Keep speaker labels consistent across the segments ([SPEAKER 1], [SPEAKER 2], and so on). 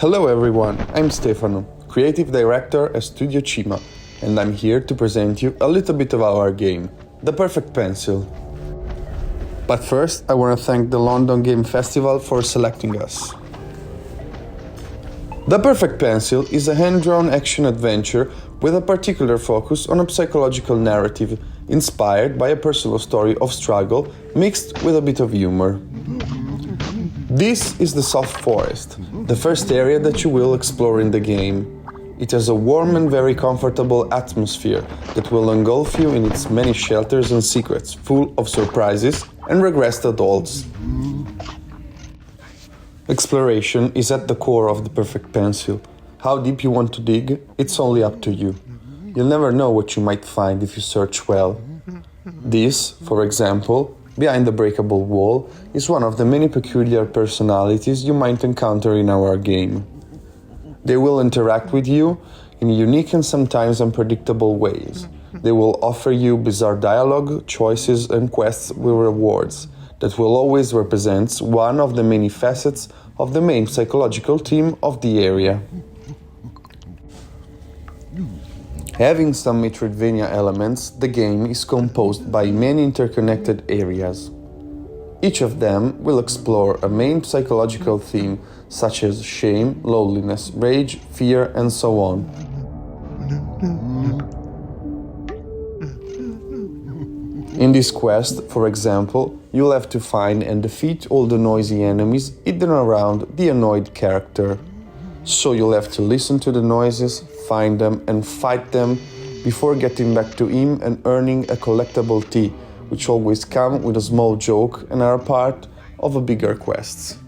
[SPEAKER 1] Hello everyone, I'm Stefano, Creative Director at Studio Cima, and I'm here to present you a little bit of our game, The Perfect Pencil. But first, I want to thank the London Game Festival for selecting us. The Perfect Pencil is a hand-drawn action adventure with a particular focus on a psychological narrative inspired by a personal story of struggle mixed with a bit of humor. This is the Soft Forest, the first area that you will explore in the game. It has a warm and very comfortable atmosphere that will engulf you in its many shelters and secrets, full of surprises and regressed adults. Exploration is at the core of the Perfect Pencil. How deep you want to dig, it's only up to you. You'll never know what you might find if you search well. This, for example, behind the breakable wall, is one of the many peculiar personalities you might encounter in our game. They will interact with you in unique and sometimes unpredictable ways. They will offer you bizarre dialogue, choices and quests with rewards that will always represent one of the many facets of the main psychological theme of the area. Having some Metroidvania elements, the game is composed by many interconnected areas. Each of them will explore a main psychological theme such as shame, loneliness, rage, fear, and so on. In this quest, for example, you'll have to find and defeat all the noisy enemies hidden around the annoyed character. So you'll have to listen to the noises, find them and fight them before getting back to him and earning a collectible tea, which always come with a small joke and are part of a bigger quest.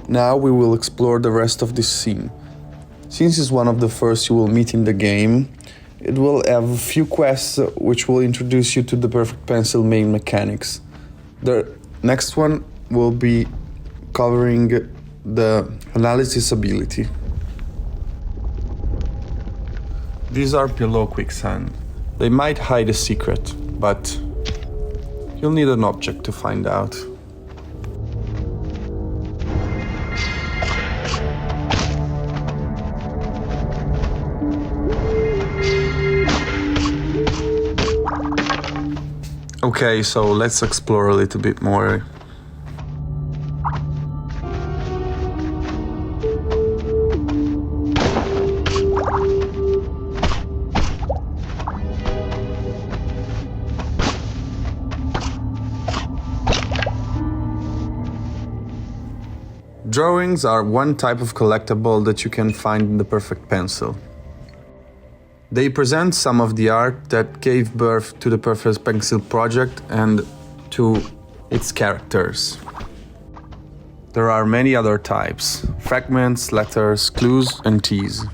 [SPEAKER 1] Now we will explore the rest of this scene. Since it's one of the first you will meet in the game, it will have a few quests which will introduce you to the Perfect Pencil main mechanics. The next one will be covering the analysis ability. These are below quicksand. They might hide a secret, but you'll need an object to find out. Okay, so let's explore a little bit more. Drawings are one type of collectible that you can find in the Perfect Pencil. They present some of the art that gave birth to the Perfect Pencil project and to its characters. There are many other types: fragments, letters, clues, and teas.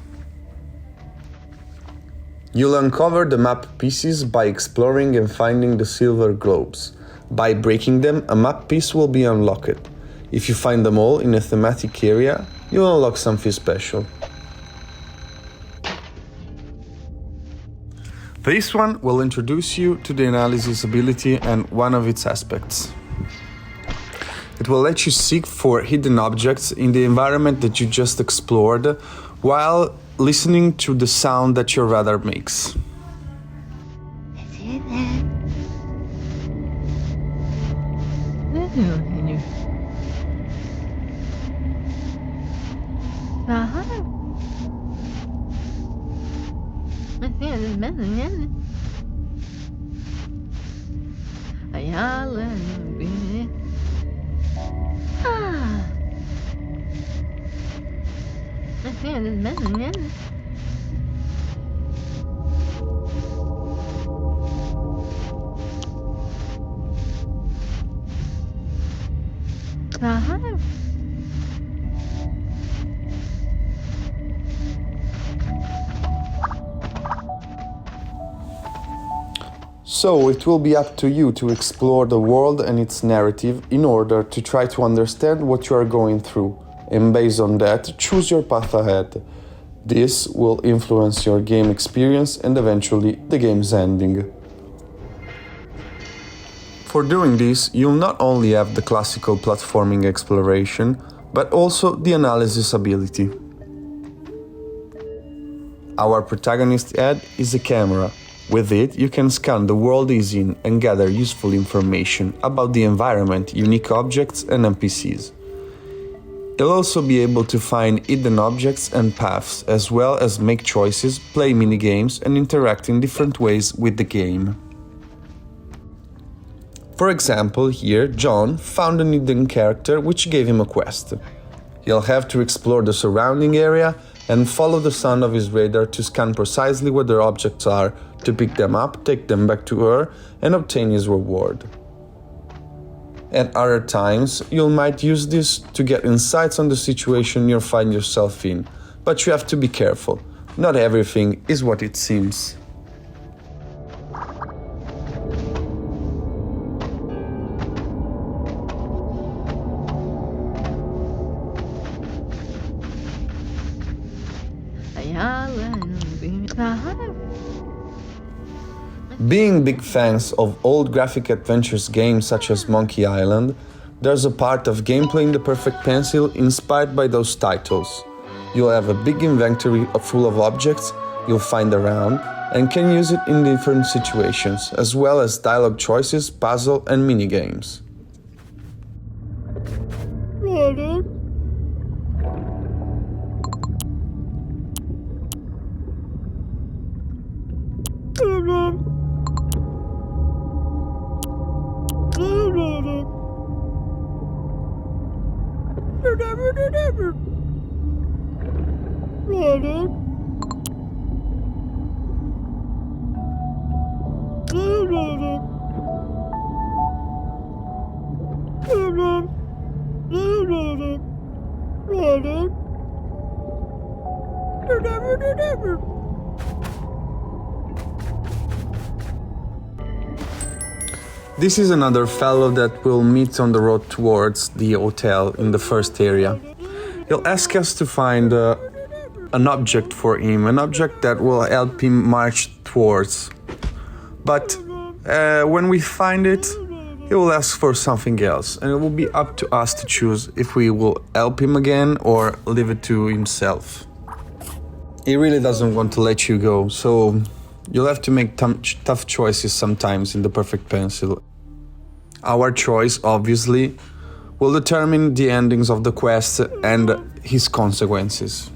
[SPEAKER 1] You'll uncover the map pieces by exploring and finding the silver globes. By breaking them, a map piece will be unlocked. If you find them all in a thematic area, you'll unlock something special. This one will introduce you to the analysis ability and one of its aspects. It will let you seek for hidden objects in the environment that you just explored while listening to the sound that your radar makes. So it will be up to you to explore the world and its narrative in order to try to understand what you are going through, and based on that, choose your path ahead. This will influence your game experience and eventually the game's ending. For doing this, you'll not only have the classical platforming exploration, but also the analysis ability. Our protagonist head is a camera. With it, you can scan the world he's in and gather useful information about the environment, unique objects and NPCs. You'll also be able to find hidden objects and paths, as well as make choices, play minigames and interact in different ways with the game. For example, here, John found an hidden character which gave him a quest. He'll have to explore the surrounding area and follow the sound of his radar to scan precisely where their objects are, to pick them up, take them back to her, and obtain his reward. At other times, you might use this to get insights on the situation you find yourself in, but you have to be careful. Not everything is what it seems. Being big fans of old graphic adventures games such as Monkey Island, there's a part of gameplay in the Perfect Pencil inspired by those titles. You'll have a big inventory full of objects you'll find around and can use it in different situations, as well as dialogue choices, puzzle and minigames. This is another fellow that we'll meet on the road towards the hotel in the first area. He'll ask us to find an object for him, an object that will help him march towards. But when we find it, he will ask for something else, and it will be up to us to choose if we will help him again or leave it to himself. He really doesn't want to let you go, so you'll have to make tough choices sometimes in the Perfect Pencil. Our choice, obviously, will determine the endings of the quest and his consequences.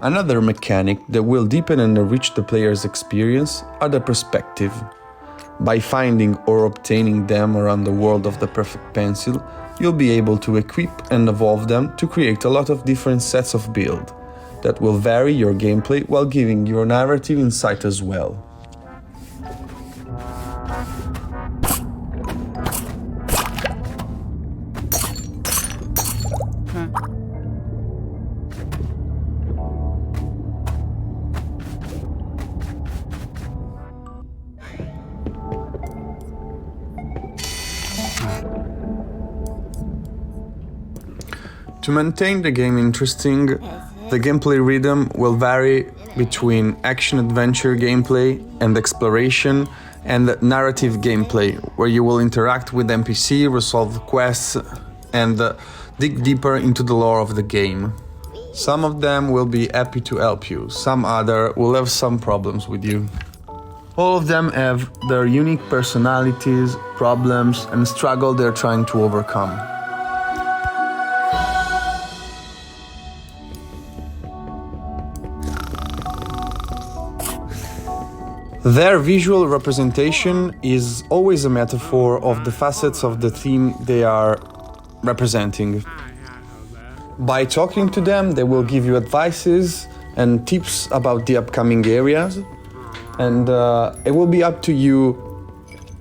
[SPEAKER 1] Another mechanic that will deepen and enrich the player's experience are the perspective. By finding or obtaining them around the world of the perfect pencil, you'll be able to equip and evolve them to create a lot of different sets of build that will vary your gameplay while giving your narrative insight as well. To maintain the game interesting, the gameplay rhythm will vary between action-adventure gameplay and exploration and narrative gameplay, where you will interact with NPC, resolve quests, and dig deeper into the lore of the game. Some of them will be happy to help you, some other will have some problems with you. All of them have their unique personalities, problems, and struggle they're trying to overcome. Their visual representation is always a metaphor of the facets of the theme they are representing. By talking to them, they will give you advices and tips about the upcoming areas, and it will be up to you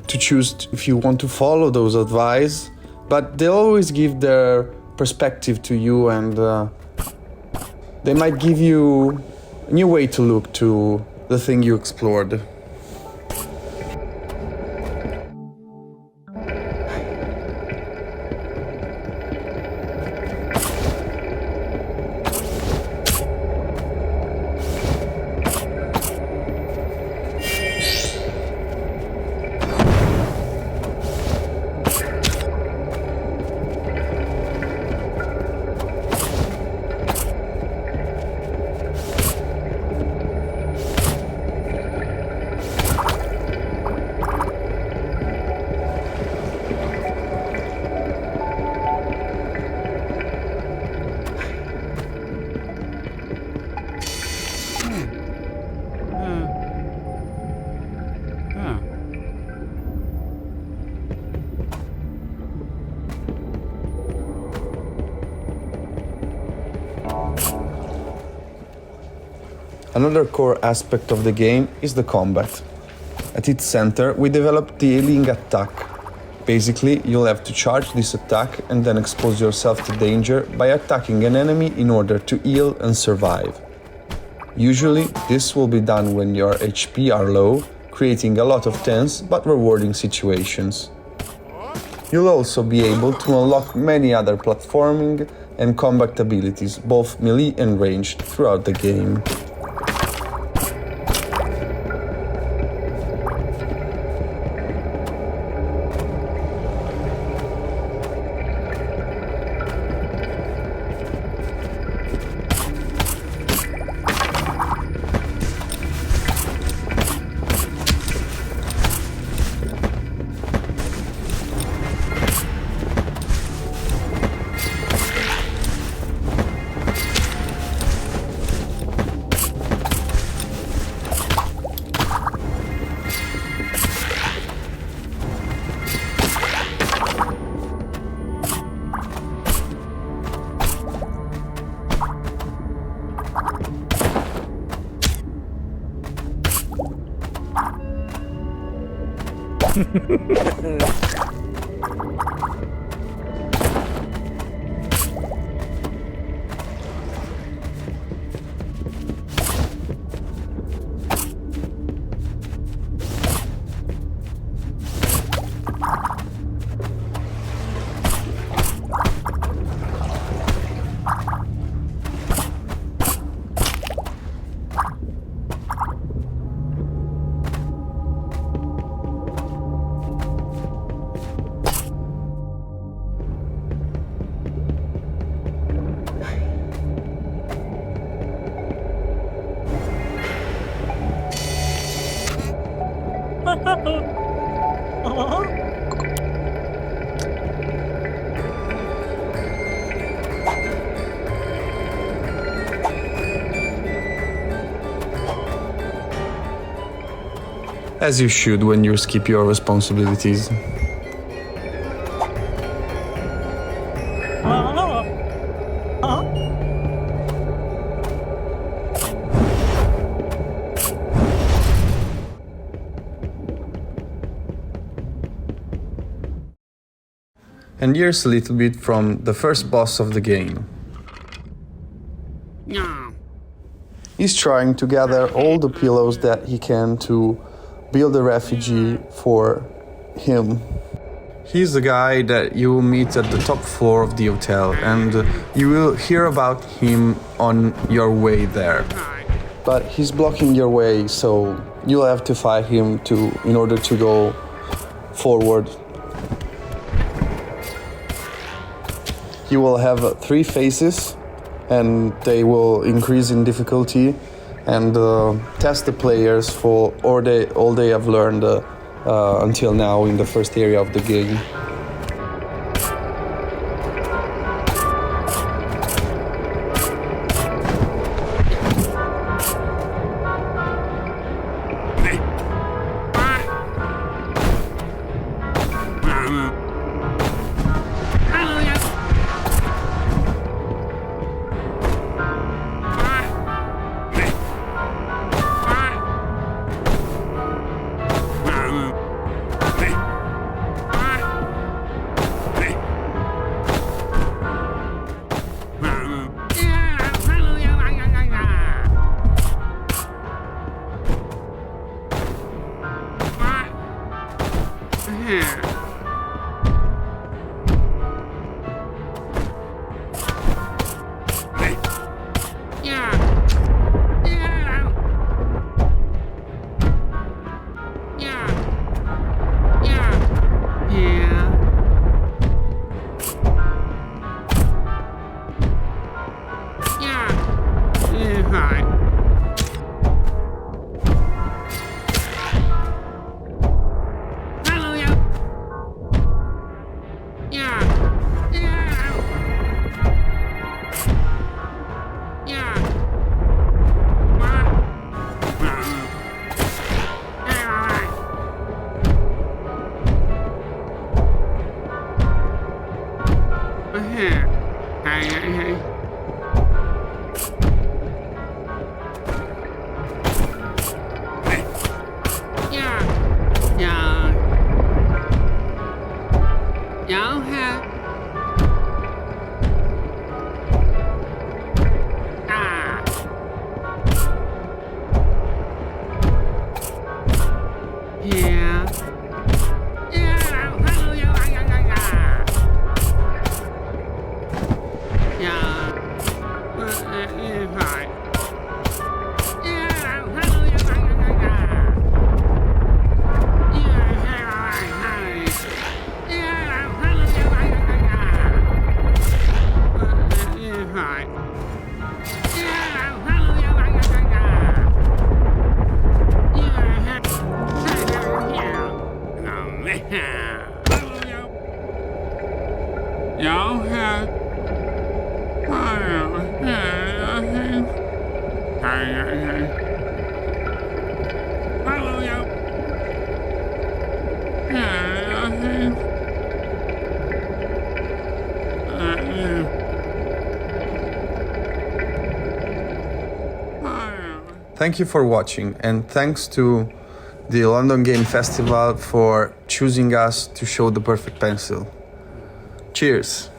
[SPEAKER 1] to choose if you want to follow those advice, but they'll always give their perspective to you, and they might give you a new way to look to the thing you explored. Another core aspect of the game is the combat. At its center, we developed the healing attack. Basically, you'll have to charge this attack and then expose yourself to danger by attacking an enemy in order to heal and survive. Usually, this will be done when your HP are low, creating a lot of tense but rewarding situations. You'll also be able to unlock many other platforming and combat abilities, both melee and ranged, throughout the game. As you should when you skip your responsibilities. And here's a little bit from the first boss of the game. He's trying to gather all the pillows that he can to build a refugee for him. He's the guy that you will meet at the top floor of the hotel, and you will hear about him on your way there. But he's blocking your way, so you'll have to fight him in order to go forward. He will have 3 phases, and they will increase in difficulty and test the players for all they have learned until now in the first area of the game. Thank you for watching, and thanks to the London Game Festival for choosing us to show the perfect pencil. Cheers!